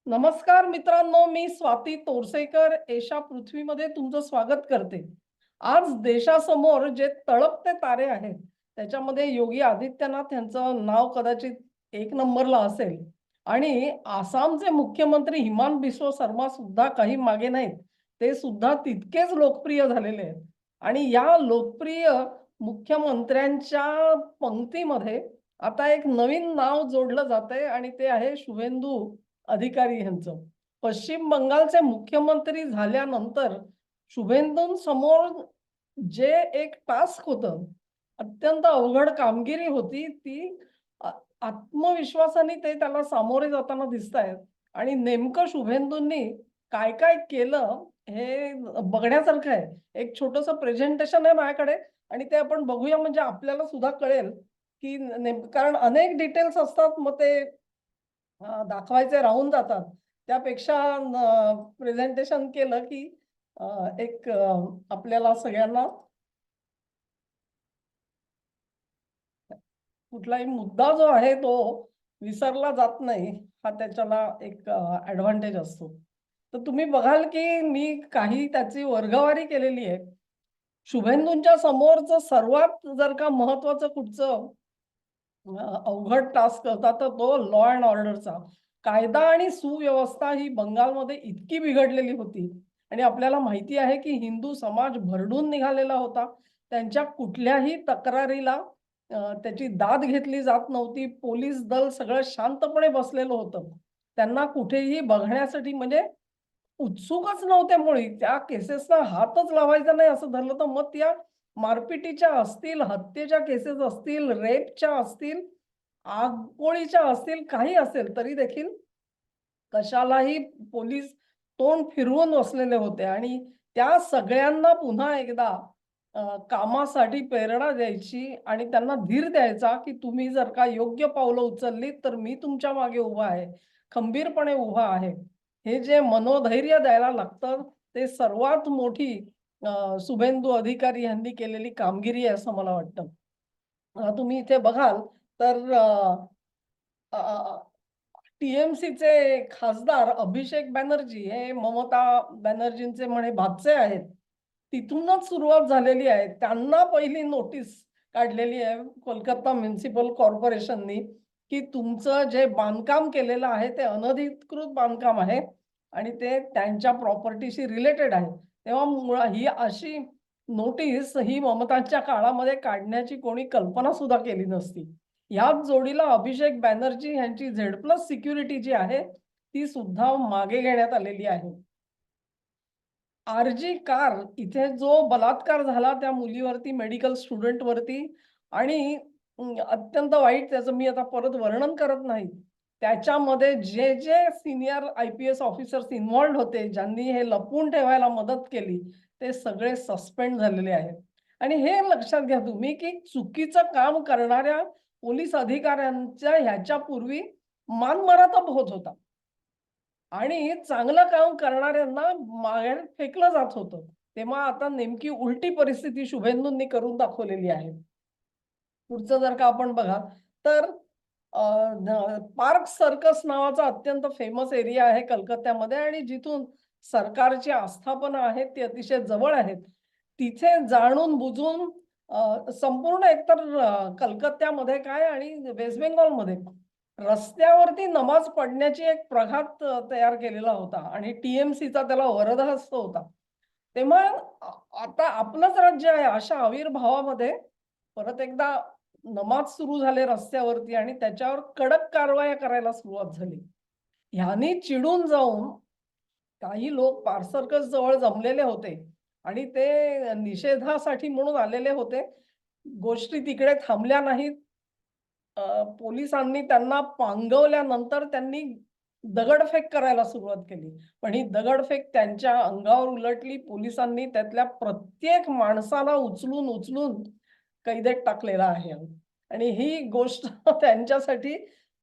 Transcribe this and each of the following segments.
नमस्कार मित्रांनो, मी स्वाती तोरसेकर एशा पृथ्वीमध्ये तुमचं स्वागत करते. आज देशासमोर जे तळपते तारे आहेत, त्याच्यामध्ये योगी आदित्यनाथ यांचं नाव कदाचित एक नंबरला असेल आणि आसामचे मुख्यमंत्री हिमांत बिस्व शर्मा सुद्धा काही मागे नाहीत. ते सुद्धा तितकेच लोकप्रिय झालेले आहेत आणि या लोकप्रिय मुख्यमंत्र्यांच्या पंक्तीमध्ये आता एक नवीन नाव जोडलं जातंय आणि ते आहे शुभेंदू अधिकारी यांचं. पश्चिम बंगालचे मुख्यमंत्री झाल्यानंतर शुभेंदूंसमोर जे एक टास्क होतं, अत्यंत अवघड कामगिरी होती ती आ आत्मविश्वासाने ते त्याला सामोरे जाताना दिसतायत आणि नेमकं शुभेंदूंनी काय-काय केलं हे बघण्यासारखं आहे. एक छोटंसं प्रेझेंटेशन आहे माझ्याकडे आणि ते आपण बघूया म्हणजे आपल्याला सुद्धा कळेल, की कारण अनेक डिटेल्स असतात मग ते दाखवायचे राहून जातात. त्यापेक्षा प्रेझेंटेशन केलं की एक आपल्याला सगळ्यांना कुठलाही मुद्दा जो आहे तो विसरला जात नाही, हा त्याच्याला एक ॲडव्हांटेज असतो. तर तुम्ही बघाल की मी काही त्याची वर्गवारी केलेली आहे. शुभेंदूंच्या समोरचं सर्वात जर का महत्त्वाचं कुठचं अवघड टास्क होता तर तो लॉ अँड ऑर्डरचा. कायदा आणि सुव्यवस्था ही बंगालमध्ये इतकी बिघडलेली होती आणि आपल्याला माहिती आहे की हिंदू समाज भरडून निघालेला होता. त्यांच्या कुठल्याही तक्रारीला त्याची दाद घेतली जात नव्हती. पोलीस दल सगळं शांतपणे बसलेलं होतं. त्यांना कुठेही बघण्यासाठी म्हणजे उत्सुकच नव्हते मुळी. त्या केसेसना हातच लावायचा नाही असं धरलं तर मग त्या मारपिटीच्या असतील, हत्येच्या केसेस असतील, रेपच्या असतील, आगपोळीच्या असतील, काही असेल तरी देखील कशालाही पोलीस तोंड फिरवून बसलेले होते आणि त्या सगळ्यांना पुन्हा एकदा कामासाठी प्रेरणा द्यायची आणि त्यांना धीर द्यायचा, की तुम्ही जर का योग्य पावलं उचललीत, तर मी तुमच्या मागे उभा आहे. खंबीरपणे उभा आहे. हे जे मनोधैर्य द्यायला लागतं, ते सर्वात मोठी शुभेंदू अधिकारी यांनी केलेली कामगिरी आहे असं मला वाटतं. तुम्ही इथे बघाल तर टी-एम-सीचे खासदार अभिषेक बॅनर्जी हे ममता बॅनर्जींचे म्हणे भाचे आहेत. तिथूनच सुरुवात झालेली आहे. त्यांना पहिली नोटीस काढलेली आहे कोलकाता म्युनिसिपल कॉर्पोरेशननी, की तुमचं जे बांधकाम केलेलं आहे ते अनधिकृत बांधकाम आहे आणि ते त्यांच्या प्रॉपर्टीशी रिलेटेड आहे. तेव्हा ही अशी नोटीस ही ममतांच्या काळामध्ये काढण्याची कोणी कल्पना सुद्धा केली नसती. याच जोडीला अभिषेक बॅनर्जी यांची झेड-प्लस सिक्युरिटी जी आहे, ती सुद्धा मागे घेण्यात आलेली आहे. आर-जी कार इथे जो बलात्कार झाला त्या मुलीवरती, मेडिकल स्टुडंटवरती आणि अत्यंत वाईट त्याचं मी आता परत वर्णन करत नाही. त्याच्यामध्ये जे सीनियर आय-पी-एस ऑफिसर्स इन्व्हॉल्वड होते, ज्यांनी हे लपवून ठेवायला मदत केली, ते सगळे सस्पेंड झालेले आहेत. आणि हे लक्षात घ्या तुम्ही, की चुकीचं काम करणाऱ्या पोलीस अधिकाऱ्यांच्या ह्याच्यापूर्वी मानमरातब होत होता. आणि चांगलं काम करणाऱ्यांना बाहेर फेकलं जात होतं. तेव्हा आता नेमकी उलटी परिस्थिती शुभेंदूंनी करून दाखवलेली आहे. पुढचं जर का आपण बघा तर पार्क सर्कस नावाचा अत्यंत फेमस एरिया आहे कलकत्त्यामध्ये आणि जिथून सरकारची आस्थापना आहेत ती अतिशय जवळ आहेत. तिथे जाणून-बुजून संपूर्ण एकतर कलकत्त्यामध्ये काय आणि वेस्ट बेंगॉलमध्ये रस्त्यावरती नमाज पढण्याची एक प्रघात तयार केलेला होता आणि टी-एम-सीचा त्याला वरदहस्त होता. तेव्हा आता आपलंच राज्य आहे अशा आविर्भावामध्ये परत एकदा नमाज सुरू झाले रस्त्यावरती आणि त्याच्यावर कडक कारवाया करायला सुरुवात झाली. ह्यानी चिडून जाऊन काही लोक पार्क सर्कस जवळ जमलेले होते आणि ते निषेधासाठी म्हणून आलेले होते. गोष्टी तिकडे थांबल्या नाहीत. पोलिसांनी त्यांना पांगवल्यानंतर त्यांनी दगडफेक करायला सुरुवात केली. पण ही दगडफेक त्यांच्या अंगावर उलटली. पोलिसांनी त्यातल्या प्रत्येक माणसाला उचलून कैदेत टाकलेला आहे आणि ही गोष्ट त्यांच्यासाठी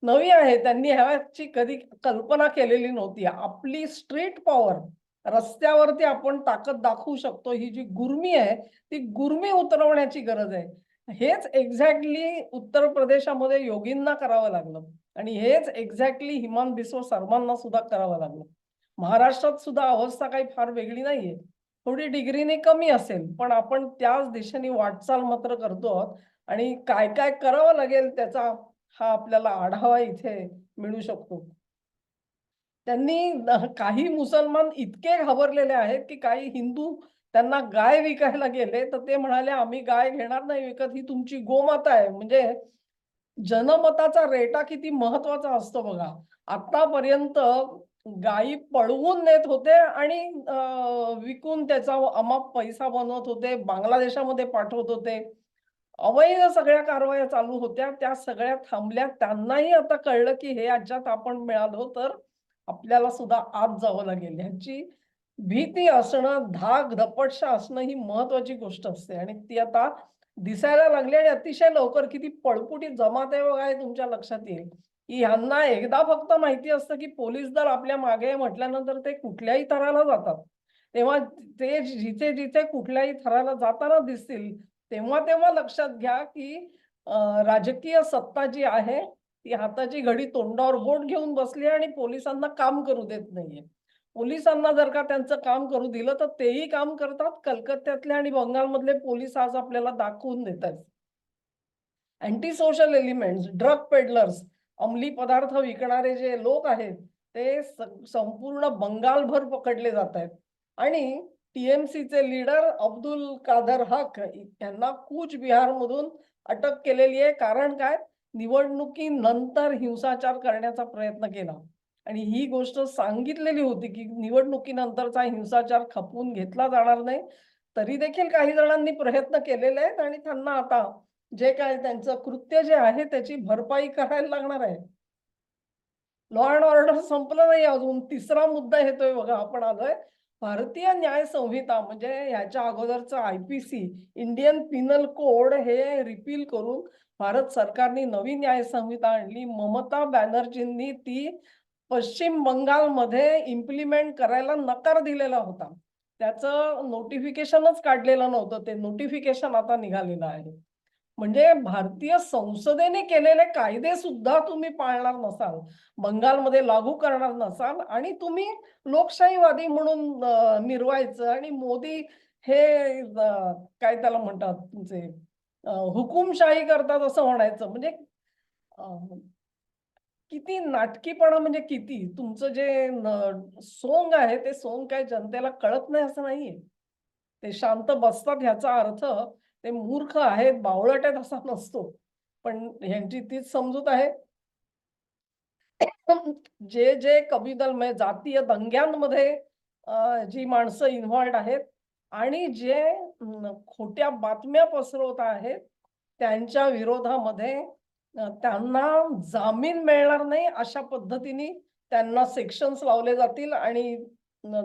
नवी आहे. त्यांनी ह्याची कधी कल्पना केलेली नव्हती. आपली स्ट्रीट पॉवर रस्त्यावरती आपण ताकद दाखवू शकतो. ही जी गुर्मी आहे, ती गुर्मी उतरवण्याची गरज आहे. हेच एक्झॅक्टली उत्तर प्रदेशामध्ये योगींना करावं लागलं. आणि हेच एक्झॅक्टली हिमांत बिस्वा सर्वांना सुद्धा करावं लागलं. महाराष्ट्रात सुद्धा अवस्था काही फार वेगळी नाहीये. थोडी डिग्रीने कमी असेल, पण आपण त्याच दिशेने वाटचाल मात्र करतो आहोत आणि काय काय करावं लागेल त्याचा हा आपल्याला आढावा इथे मिळू शकतो. त्यांनी काही मुसलमान इतके घाबरलेले आहेत, की काही हिंदू त्यांना गाय विकायला गेले, तर ते म्हणाले, "आम्ही गाय घेणार नाही विकत, ही तुमची गोमाता आहे." म्हणजे जनमताचा रेटा किती महत्वाचा असतो बघा. आतापर्यंत गायी पळवून नेत होते आणि विकून त्याचा अमाप पैसा बनवत होते. बांगलादेशामध्ये पाठवत होते. अवैध सगळ्या कारवाया चालू होत्या. त्या सगळ्या थांबल्या. त्यांनाही आता कळलं, की हे याच्यात आपण मिळालो तर आपल्याला सुद्धा आत जावं लागेल. ह्याची भीती असणं, धाक, धपटशा असणं ही महत्वाची गोष्ट असते आणि ती आता दिसायला लागली आणि अतिशय लवकर किती पळपुटी जमात आहे बघा हे तुमच्या लक्षात येईल, की ह्यांना एकदा फक्त माहिती असतं, की पोलीस दल आपल्या मागे आहे म्हटल्यानंतर ते कुठल्याही थराला जातात. तेव्हा ते जिथे-जिथे कुठल्याही थराला जाताना दिसतील, तेव्हा-तेव्हा लक्षात घ्या, की राजकीय सत्ता जी आहे, ती हाताची घडी तोंडावर बोट घेऊन बसली आणि पोलिसांना काम करू देत नाहीये. पोलिसांना जर का त्यांचं काम करू दिलं, तर तेही काम करतात. कलकत्त्यातले आणि बंगालमधले पोलीस आज आपल्याला दाखवून देतायत. Anti social elements, drug peddlers, अंमली पदार्थ विकणारे जे लोक आहेत, ते संपूर्ण बंगालभर पकडले जात आहेत. आणि टीएमसीचे लीडर अब्दुल कादर हक यांना कूच बिहारमधून अटक केलेली आहे. कारण काय? निवडणुकीनंतर हिंसाचार करण्याचा प्रयत्न केला. आणि ही गोष्ट सांगितलेली होती, की निवडणुकीनंतरचा हिंसाचार खपवून घेतला जाणार नाही. तरी देखील काही जणांनी प्रयत्न केलेले आहेत आणि त्यांना आता जे काही त्यांचं कृत्य जे आहे त्याची भरपाई करायला लागणार आहे. लॉ अँड ऑर्डर संपलं नाही अजून. तिसरा मुद्दा येतोय बघा आपण आलोय. भारतीय न्याय संहिता म्हणजे ह्याच्या अगोदरचं आय-पी-सी इंडियन पिनल कोड हे रिपील करून भारत सरकारने नवी न्याय संहिता आणली. ममता बॅनर्जींनी ती पश्चिम बंगालमध्ये इम्प्लिमेंट करायला नकार दिलेला होता. त्याचं नोटिफिकेशनच काढलेलं नव्हतं. ते नोटिफिकेशन आता निघालेलं आहे. म्हणजे भारतीय संसदेने केलेले कायदे सुद्धा तुम्ही पाळणार नसाल, बंगालमध्ये लागू करणार नसाल आणि तुम्ही लोकशाहीवादी म्हणून मिरवायचं आणि मोदी हे काय त्याला म्हणतात तुमचे हुकुमशाही करतात असं म्हणायचं. म्हणजे अ, किती नाटकीपणा म्हणजे किती. तुमचं जे सोंग आहे ते सोंग काय जनतेला कळत नाही असं नाहीये. ते शांत बसतात ह्याचा अर्थ ते मूर्ख आहेत, बावळट आहेत असा नसतो. पण ह्यांची तीच समजूत आहे. जे कबीदल म्हणजे जातीय दंग्यांमध्ये जी माणसं इन्व्हॉल्व्ड आहेत आणि जे खोट्या बातम्या पसरवत आहेत, त्यांच्या विरोधामध्ये त्यांना जामीन मिळणार नाही अशा पद्धतीने त्यांना सेक्शन्स लावले जातील आणि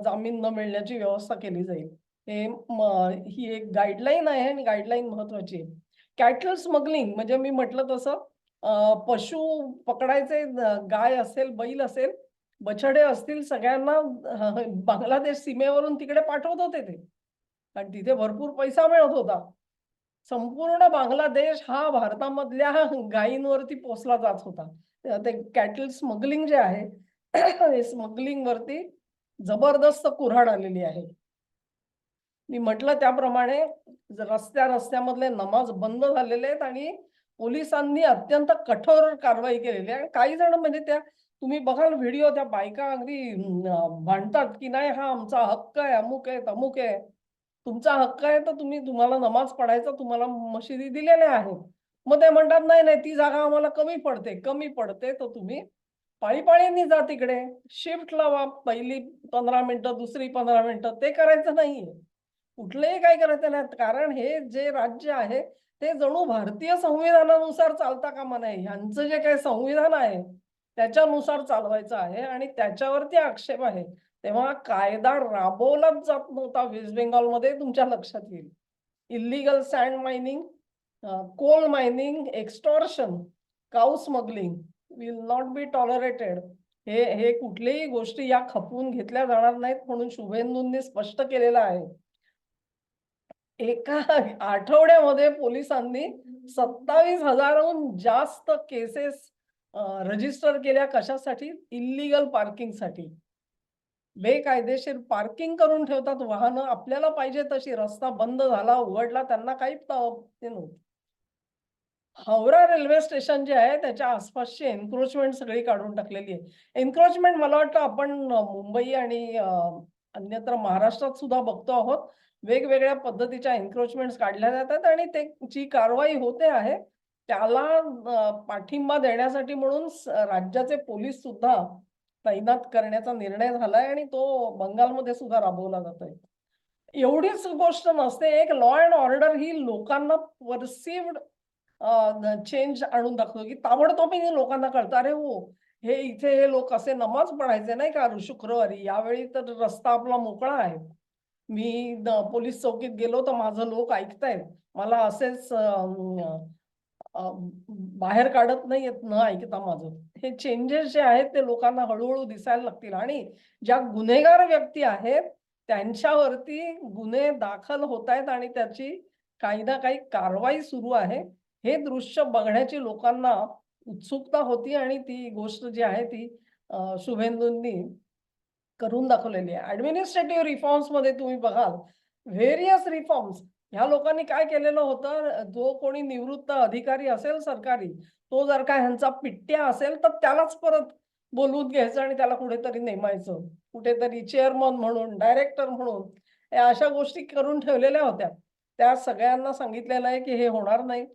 जामीन न मिळण्याची व्यवस्था केली जाईल. ही एक गाईडलाईन आहे आणि गाईडलाईन महत्वाची आहे. कॅटल स्मगलिंग म्हणजे मी म्हटलं तसं पशु पकडायचे गाय असेल, बैल असेल, बछडे असतील सगळ्यांना बांगलादेश सीमेवरून तिकडे पाठवत होते ते. आणि तिथे भरपूर पैसा मिळत होता. संपूर्ण बांगलादेश हा भारतामधल्या गायींवरती पोसला जात होता. ते कॅटल स्मगलिंग जे आहे, हे स्मगलिंगवरती जबरदस्त कुऱ्हाड आलेली आहे. मी म्हटलं त्याप्रमाणे रस्त्या-रस्त्यामधले नमाज बंद झालेले आहेत आणि पोलिसांनी अत्यंत कठोर कारवाई केलेली आहे. काही जण म्हणजे त्या तुम्ही बघाल व्हिडिओ त्या बायका अगदी भांडतात, की नाही हा आमचा हक्क आहे, अमुक आहे, तमुक आहे. तुमचा हक्क आहे तर तुम्हाला नमाज पढायचा तुम्हाला मशिदी दिलेल्या आहेत. मग ते म्हणतात, "नाही, नाही ती जागा आम्हाला कमी पडते." कमी पडते तर तुम्ही पाळी-पाळीनी जा तिकडे. शिफ्ट लावा. पहिली 15 मिनिटं, दुसरी 15 मिनिटं. ते करायचं नाहीये. कुठलंही काही करायचं नाही. कारण हे जे राज्य आहे, ते जणू भारतीय संविधानानुसार चालता कामा नये. ह्यांचं जे काही संविधान आहे, त्याच्यानुसार चालवायचं आहे आणि त्याच्यावरती आक्षेप आहे. तेव्हा कायदा राबवलाच जात नव्हता वेस्ट बेंगॉलमध्ये तुमच्या लक्षात येईल. Illegal sand mining, coal mining, extortion, cow smuggling will not be tolerated. हे कुठल्याही गोष्टी या खपवून घेतल्या जाणार नाहीत म्हणून शुभेंदूंनी स्पष्ट केलेलं आहे. एका आठवड्यामध्ये पोलिसांनी 27,000हून जास्त केसेस रजिस्टर केल्या कशासाठी? इल्लीगल पार्किंगसाठी. बेकायदेशीर पार्किंग करून ठेवतात वाहनं. आपल्याला पाहिजे तशी रस्ता बंद झाला, उघडला त्यांना काही ते नव्हतं. हावडा रेल्वे स्टेशन जे आहे त्याच्या आसपासची एन्क्रोचमेंट सगळी काढून टाकलेली आहे. एन्क्रोचमेंट मला वाटतं आपण मुंबई आणि अन्यत्र महाराष्ट्रात सुद्धा बघतो आहोत. वेगवेगळ्या पद्धतीच्या एन्क्रोचमेंट्स काढल्या जातात आणि जी कारवाई होते आहे, त्याला पाठिंबा देण्यासाठी म्हणून राज्याचे पोलीस सुद्धा तैनात करण्याचा निर्णय झालाय आणि तो बंगालमध्ये सुद्धा राबवला जातोय. एवढीच गोष्ट नसते. एक लॉ अँड ऑर्डर ही लोकांना परसिव्हड चेंज आणून दाखवतो, की ताबडतोब हे लोकांना कळतं, अरे हो, हे इथे हे लोक असे नमाज पढायचे नाही का शुक्रवारी, यावेळी तर रस्ता आपला मोकळा आहे. मी पोलीस चौकीत गेलो तर माझं लोक ऐकतायत. मला असेच अ, बाहेर काढत नाहीयेत न ऐकता माझं. हे चेंजेस जे आहेत ते लोकांना हळू दिसायला लागतील आणि ज्या गुन्हेगार व्यक्ती आहेत, त्यांच्यावरती गुन्हे दाखल होतायत आणि त्याची काही ना काही कारवाई सुरू आहे. हे दृश्य बघण्याची लोकांना उत्सुकता होती आणि ती गोष्ट जी आहे ती शुभेंदूंनी करून दाखवलेली आहे. ॲडमिनिस्ट्रेटिव्ह रिफॉर्म्समध्ये तुम्ही बघाल, व्हेरियस रिफॉर्म्स ह्या लोकांनी काय केलेलं होतं, जो कोणी निवृत्त अधिकारी असेल सरकारी, तो जर का ह्यांचा पिट्ट्या असेल, तर त्यालाच परत बोलवून घ्यायचं आणि त्याला कुठेतरी नेमायचं. कुठेतरी चेअरमन म्हणून, डायरेक्टर म्हणून, या अशा गोष्टी करून ठेवलेल्या होत्या. त्या सगळ्यांना सांगितलेलं आहे, की हे होणार नाही.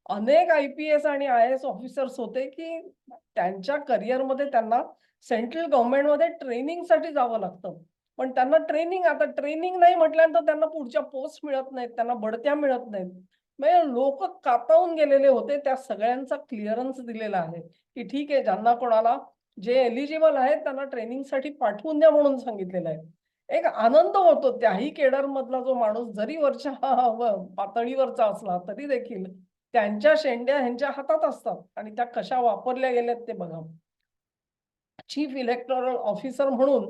अनेक आय-पी-एस आणि आय-ए-एस ऑफिसर्स होते, की त्यांच्या करिअरमध्ये त्यांना सेंट्रल गव्हर्नमेंटमध्ये ट्रेनिंगसाठी जावं लागतं. पण त्यांना ट्रेनिंग नाही म्हटल्यानंतर त्यांना पुढच्या पोस्ट मिळत नाहीत, त्यांना बढत्या मिळत नाहीत. म्हणजे लोकं कातावून गेलेले होते. त्या सगळ्यांचा क्लिअरन्स दिलेला आहे, की ठीक आहे ज्यांना कोणाला जे एलिजिबल आहेत त्यांना ट्रेनिंगसाठी पाठवून द्या म्हणून सांगितलेलं आहे. एक आनंद होतो त्याही केडरमधला जो माणूस जरी वरच्या पातळीवरचा असला तरी देखील त्यांच्या शेंड्या ह्यांच्या हातात असतात आणि त्या कशा वापरल्या गेल्यात ते बघा. चीफ इलेक्टोरल ऑफिसर म्हणून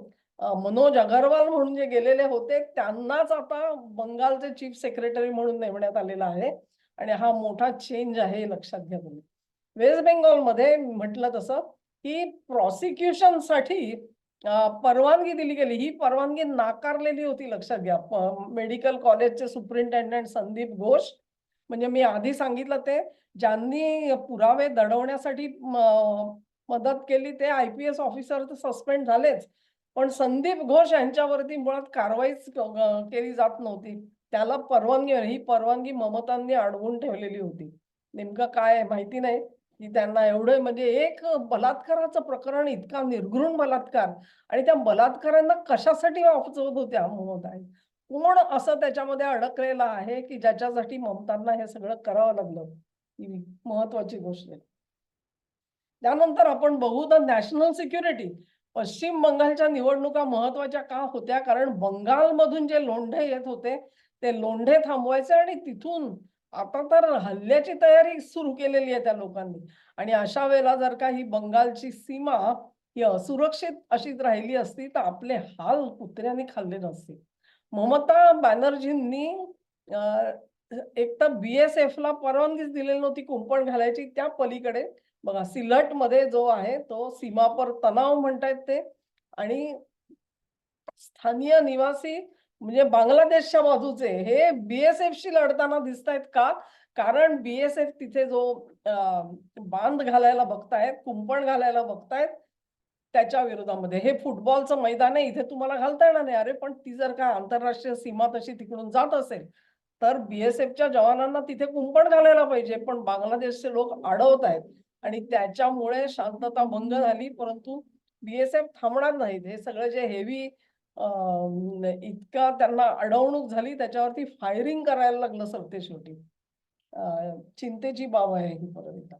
मनोज अगरवाल म्हणून जे गेलेले होते, त्यांनाच आता बंगालचे चीफ सेक्रेटरी म्हणून नेमण्यात आलेलं आहे आणि हा मोठा चेंज आहे हे लक्षात घ्या तुम्ही. वेस्ट बेंगॉलमध्ये म्हटलं तसं, की प्रॉसिक्युशनसाठी परवानगी दिली गेली. ही परवानगी नाकारलेली होती लक्षात घ्या. मेडिकल कॉलेजचे सुपरिंटेंडंट संदीप घोष, म्हणजे मी आधी सांगितलं ते ज्यांनी पुरावे दडवण्यासाठी मदत केली ते आय-पी-एस ऑफिसर तर सस्पेंड झालेच. पण संदीप घोष यांच्यावरती मुळात कारवाईच केली जात नव्हती. त्याला ही परवानगी ममतांनी अडवून ठेवलेली होती. नेमकं काय आहे माहिती नाही, की त्यांना एवढं म्हणजे एक बलात्काराचं प्रकरण इतका निर्घृण बलात्कार आणि त्या बलात्कारांना कशासाठी वापरत होत्या ममता? कोण असं त्याच्यामध्ये अडकलेलं आहे, की ज्याच्यासाठी ममतांना हे सगळं करावं लागलं? ही महत्वाची गोष्ट आहे. त्यानंतर आपण बघू तर नॅशनल सिक्युरिटी. पश्चिम बंगालच्या निवडणुका महत्त्वाच्या का होत्या? कारण बंगालमधून जे लोंढे येत होते, ते लोंढे थांबवायचे आणि तिथून आता तर हल्ल्याची तयारी सुरू केलेली आहे त्या लोकांनी. आणि अशा वेळेला जर का ही बंगालची सीमा ही असुरक्षित अशीच राहिली असती, तर आपले हाल कुत्र्याने खाल्ले नसते. ममता बॅनर्जींनी अ, एक तर बी-एस-एफला परवानगीच दिलेली नव्हती कुंपण घालायची. त्या पलीकडे बघा सिलटमध्ये जो आहे तो सीमापर तणाव म्हणतायत ते आणि स्थानीय निवासी म्हणजे बांगलादेशच्या बाजूचे हे बी-एस-एफशी लढताना दिसतायत का? कारण बी-एस-एफ तिथे जो अ, बांध घालायला बघतायत, कुंपण घालायला बघतायत त्याच्या विरोधामध्ये. हे फुटबॉलचं मैदान आहे, इथे तुम्हाला घालता येणार नाही. अरे पण ती जर का आंतरराष्ट्रीय सीमा तशी तिकडून जात असेल, तर बी-एस-एफच्या जवानांना तिथे कुंपण घालायला पाहिजे. पण बांगलादेशचे लोक अडवतायत आणि त्याच्यामुळे शांतता भंग झाली. परंतु बी-एस-एफ थांबणार नाहीत. हे सगळं जे हेवी इतका त्यांना अडवणूक झाली त्याच्यावरती फायरिंग करायला लागलं सरतेशेवटी. अ, चिंतेची बाब आहे ही परत एकदा.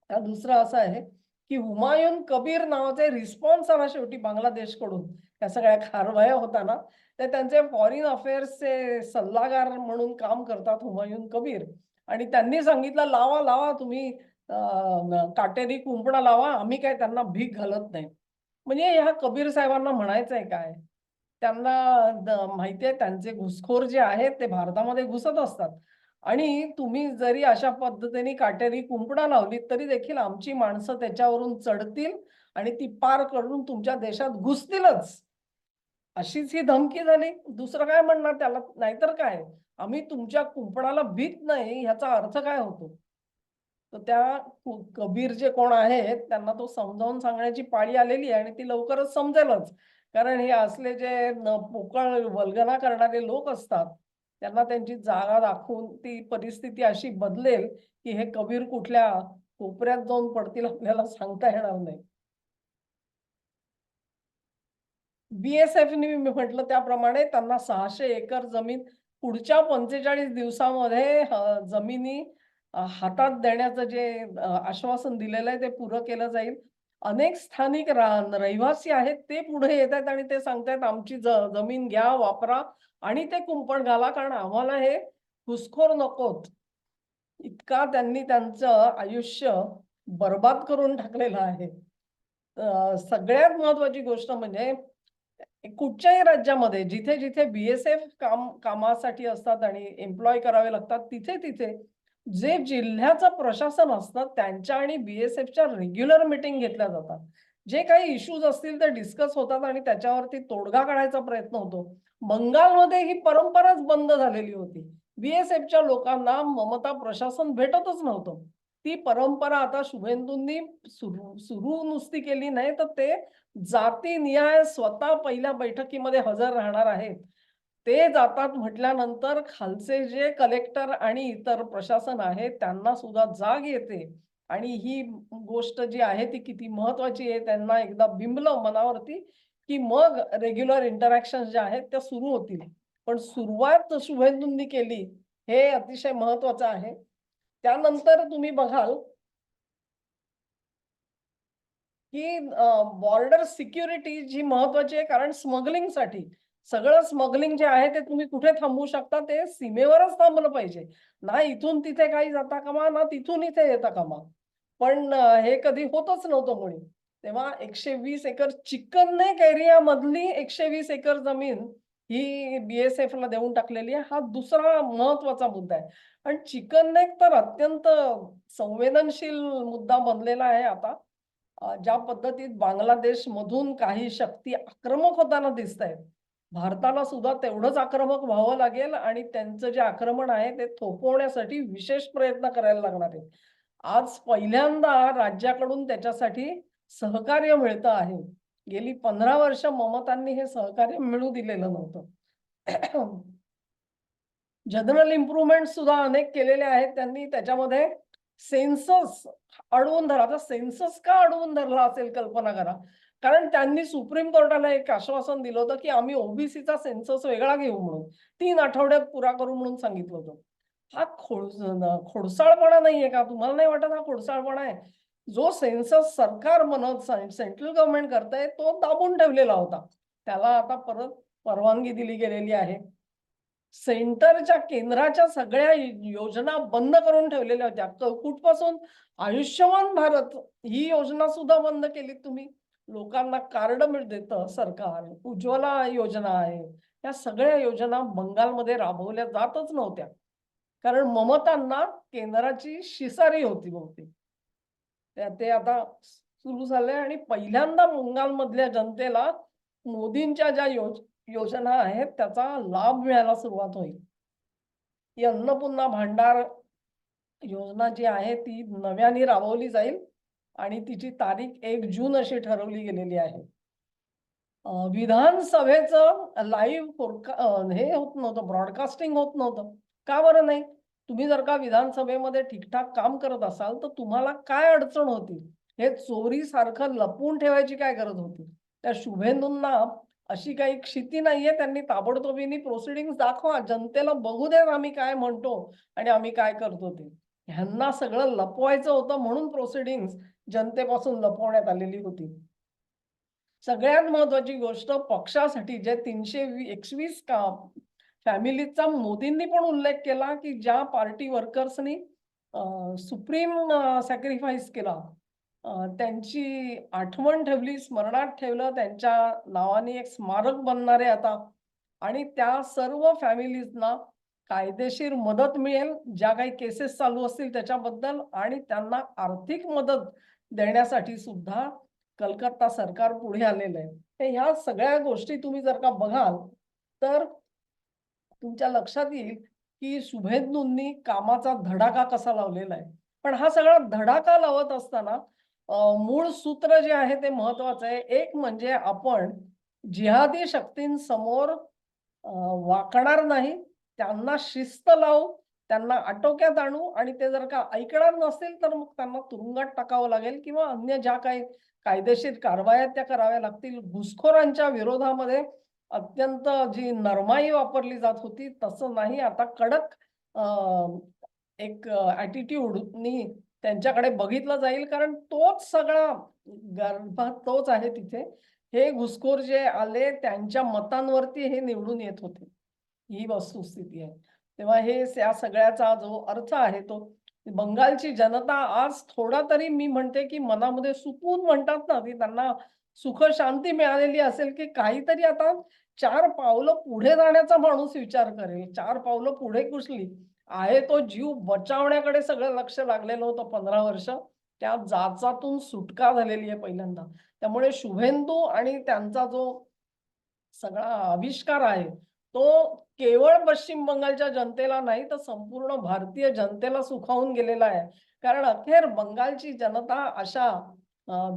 दुसरं असं आहे, की हुमायून कबीर नावाचे रिस्पॉन्स आला शेवटी बांगलादेशकडून. त्या सगळ्या कारवाया होताना, तर त्यांचे फॉरेन अफेअर्सचे सल्लागार म्हणून काम करतात हुमायून कबीर आणि त्यांनी सांगितलं, "लावा, लावा तुम्ही काटेरी कुंपणं लावा, आम्ही काय त्यांना भीक घालत नाही." म्हणजे ह्या कबीर साहेबांना म्हणायचंय काय? त्यांना माहिती आहे त्यांचे घुसखोर जे आहेत ते भारतामध्ये घुसत असतात. आणि तुम्ही जरी अशा पद्धतीने काटेरी कुंपणं लावली तरी देखील आमची माणसं त्याच्यावरून चढतील आणि ती पार करून तुमच्या देशात घुसतीलच. अशीच ही धमकी झाली. दुसरं काय म्हणणार त्याला? नाहीतर काय? आम्ही तुमच्या कुंपणाला भीत नाही ह्याचा अर्थ काय होतो? तर त्या कबीर जे कोण आहेत त्यांना तो समजावून सांगण्याची पाळी आलेली आहे आणि ती लवकरच समजेलच. कारण हे असले जे पोकळ वल्गना करणारे लोक असतात, त्यांना त्यांची जागा दाखवून ती परिस्थिती अशी बदलेल, की हे कबीर कुठल्या कोपऱ्यात जाऊन पडतील आपल्याला सांगता येणार नाही. बी-एस-एफनी मी म्हटलं त्याप्रमाणे त्यांना 600 एकर जमीन पुढच्या 45 दिवसामध्ये जमिनी हातात देण्याचं जे आश्वासन दिलेलं आहे ते पुरं केलं जाईल. अनेक स्थानिक रहिवासी आहेत ते पुढे येतायत आणि ते सांगतायत आमची जमीन घ्या, वापरा आणि ते कुंपण घाला कारण आम्हाला हे घुसखोर नकोत. इतका त्यांनी त्यांचं आयुष्य बरबाद करून टाकलेलं आहे. सगळ्यात महत्त्वाची गोष्ट म्हणजे कुठच्याही राज्यामध्ये जिथे-जिथे बी-एस-एफ कामासाठी असतात आणि एम्प्लॉय करावे लागतात, तिथे-तिथे जे जिल्ह्याचं प्रशासन असतं त्यांच्या आणि बी-एस-एफच्या रेग्युलर मीटिंग घेतल्या जातात. जे काही इश्यूज असतील ते डिस्कस होतात आणि त्याच्यावरती तोडगा काढायचा प्रयत्न होतो. बंगालमध्ये ही परंपराच बंद झालेली होती. बी-एस-एफच्या लोकांना ममता प्रशासन भेटतच नव्हतं. ती परंपरा आता शुभेंदूंनी सुरू सुरू नुसती केली नाही, तर ते जातीनिहाय स्वतः पहिल्या बैठकीमध्ये हजर राहणार आहेत. ते जातात म्हटल्यानंतर खालचे जे कलेक्टर आणि इतर प्रशासन आहे त्यांना सुद्धा जाग येते आणि ही गोष्ट जी आहे ती किती महत्वाची आहे त्यांना एकदा बिंबलं मनावरती, की मग रेग्युलर इंटरॅक्शन्स ज्या आहेत त्या सुरू होतील. पण सुरुवात शुभेंदूंनी केली हे अतिशय महत्वाचं आहे. त्यानंतर तुम्ही बघाल की बॉर्डर सिक्युरिटी जी महत्वाची आहे कारण स्मगलिंगसाठी. सगळं स्मगलिंग जे आहे ते तुम्ही कुठे थांबवू शकता ते सीमेवरच थांबलं पाहिजे. ना इथून तिथे काही जाता कामा, ना तिथून इथे येता कामा. पण हे कधी होतच नव्हतं मुळी. तेव्हा 120 एकर चिकन नेक एरियामधली 120 एकर जमीन ही बी-एस-एफला देऊन टाकलेली आहे. हा दुसरा महत्वाचा मुद्दा आहे. आणि चिकन नेक तर अत्यंत संवेदनशील मुद्दा बनलेला आहे आता. ज्या पद्धतीत बांगलादेशमधून काही शक्ती आक्रमक होताना दिसतायत. भारताला सुद्धा तेवढंच आक्रमक व्हावं लागेल आणि त्यांचं जे आक्रमण आहे ते थोपवण्यासाठी विशेष प्रयत्न करायला लागणार आहेत. आज पहिल्यांदा राज्याकडून त्याच्यासाठी सहकार्य मिळतं आहे. गेली 15 वर्ष ममतांनी हे सहकार्य मिळू दिलेलं नव्हतं. जनरल इम्प्रुव्हमेंट सुद्धा अनेक केलेले आहेत त्यांनी. त्याच्यामध्ये सेन्सस अडवून धरा. आता सेन्सस का अडवून धरला असेल कल्पना करा. कारण त्यांनी सुप्रीम कोर्टाला एक आश्वासन दिलं होतं, की आम्ही ओबीसीचा सेन्सस वेगळा घेऊ म्हणून. 3 आठवड्यात पुरा करू म्हणून सांगितलं होतं. हा खोडसाळपणा नाहीये का? तुम्हाला नाही वाटत हा खोडसाळपणा आहे? जो सेन्सस सरकार बनवत सेंट्रल गव्हर्नमेंट करतंय तो दाबून ठेवलेला होता. त्याला आता परत परवानगी दिली गेलेली आहे. सेंटरच्या केंद्राच्या सगळ्या योजना बंद करून ठेवलेल्या होत्या. कुठपासून आयुष्यमान भारत ही योजना सुद्धा बंद केली तुम्ही. लोकांना कार्ड देतं सरकार. उज्ज्वला योजना आहे. या सगळ्या योजना बंगालमध्ये राबवल्या जातच नव्हत्या. कारण ममतांना केंद्राची शिसारी होती बहुतेक. ते आता सुरू झालंय आणि पहिल्यांदा बंगालमधल्या जनतेला मोदींच्या ज्या योजना आहेत त्याचा लाभ मिळायला सुरुवात होईल. ही अन्नपूर्णा भांडार योजना जी आहे ती नव्याने राबवली जाईल आणि तिची तारीख 1 जून अशी ठरवली गेलेली आहे. विधानसभेचं लाईव्ह हे होत नव्हतं, ब्रॉडकास्टिंग होत नव्हतं. का बरं नाही? तुम्ही जर का विधानसभेमध्ये ठीकठाक काम करत असाल, तर तुम्हाला काय अडचण होती? हे चोरीसारखं लपवून ठेवायची काय गरज होती? त्या शुभेंदूंना अशी काही क्षिती नाहीये. त्यांनी ताबडतोबीने प्रोसिडिंग्ज दाखवा. जनतेला बघू देत आम्ही काय म्हणतो आणि आम्ही काय करतो ते. ह्यांना सगळं लपवायचं होतं म्हणून प्रोसिडिंग्ज जनतेपासून लपवण्यात आलेली होती. सगळ्यात महत्वाची गोष्ट पक्षासाठी जे 321 फॅमिलीचा मोदींनी पण उल्लेख केला, की ज्या पार्टी वर्कर्सनी सुप्रीम सॅक्रिफाईस केला. त्यांची आठवण ठेवली, स्मरणात ठेवलं. त्यांच्या नावाने एक स्मारक बनणार आहे आता आणि त्या सर्व फॅमिलीजना कायदेशीर मदत मिळेल, ज्या काही केसेस चालू असतील त्याच्याबद्दल आणि त्यांना आर्थिक मदत देण्यासाठी सुद्धा कलकत्ता सरकार पुढे आलेलं आहे. तर ह्या सगळ्या गोष्टी तुम्ही जर का बघाल, तर तुमच्या लक्षात येईल, की शुभेंदूंनी कामाचा धडाका कसा लावलेला आहे. पण हा सगळा धडाका लावत असताना मूळ सूत्र जे आहे ते महत्वाचं आहे. एक म्हणजे आपण जिहादी शक्तींसमोर वाकणार नाही. त्यांना शिस्त लावू, त्यांना आटोक्यात आणू आणि ते जर का ऐकणार नसतील, तर मग त्यांना तुरुंगात टाकावं लागेल किंवा अन्य ज्या काही कायदेशीर कारवाया त्या कराव्या लागतील. घुसखोरांच्या विरोधामध्ये अत्यंत जी नरमाई वापरली जात होती, तसं नाही. आता कडक अ, एक ॲटिट्यूडनी त्यांच्याकडे बघितलं जाईल, कारण तोच सगळा गर्भात तोच आहे तिथे. हे घुसखोर जे आले, त्यांच्या मतांवरती हे निवडून येत होते. ही वस्तुस्थिती आहे. तेव्हा हे या सगळ्याचा जो अर्थ आहे तो बंगालची जनता आज थोडा तरी मी म्हणते, की मनामध्ये सुकून म्हणतात ना, की त्यांना सुख शांती मिळालेली असेल, की काहीतरी आता 4 पावलं पुढे जाण्याचा माणूस विचार करेल. 4 पावलं पुढे कुठली? आहे तो जीव बचावण्याकडे सगळं लक्ष लागलेलं होतं 15 वर्ष. त्या जाचातून सुटका झालेली आहे पहिल्यांदा. त्यामुळे शुभेंदू आणि त्यांचा जो सगळा आविष्कार आहे, तो केवळ पश्चिम बंगालच्या जनतेला नाही, तर संपूर्ण भारतीय जनतेला सुखावून गेलेला आहे. कारण अखेर बंगालची जनता अशा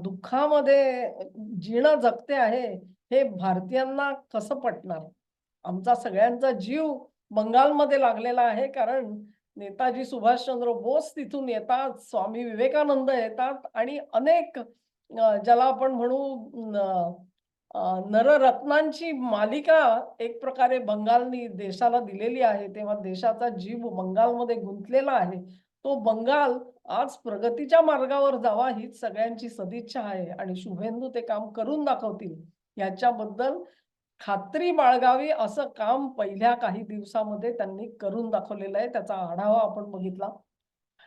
दुःखामध्ये जीणं जगते आहे, हे भारतीयांना कसं पटणार? आमचा सगळ्यांचा जीव बंगालमध्ये लागलेला आहे, कारण नेताजी सुभाषचंद्र बोस तिथून येतात, स्वामी विवेकानंद येतात आणि अनेक ज्याला आपण म्हणू नररत्नांची मालिका एक प्रकारे बंगालनी देशाला दिलेली आहे. तेव्हा देशाचा जीव बंगालमध्ये गुंतलेला आहे. तो बंगाल आज प्रगतीच्या मार्गावर जावा हीच सगळ्यांची सदिच्छा आहे आणि शुभेंदू ते काम करून दाखवतील याच्याबद्दल खात्री बाळगावी. असं काम पहिल्या काही दिवसामध्ये त्यांनी करून दाखवलेलं आहे. त्याचा आढावा आपण बघितला.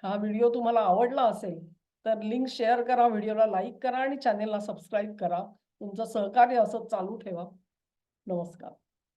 हा व्हिडिओ तुम्हाला आवडला असेल, तर लिंक शेअर करा, व्हिडिओला लाईक करा आणि चॅनेलला सबस्क्राईब करा. तुमचं सहकार्य असंच चालू ठेवा. नमस्कार.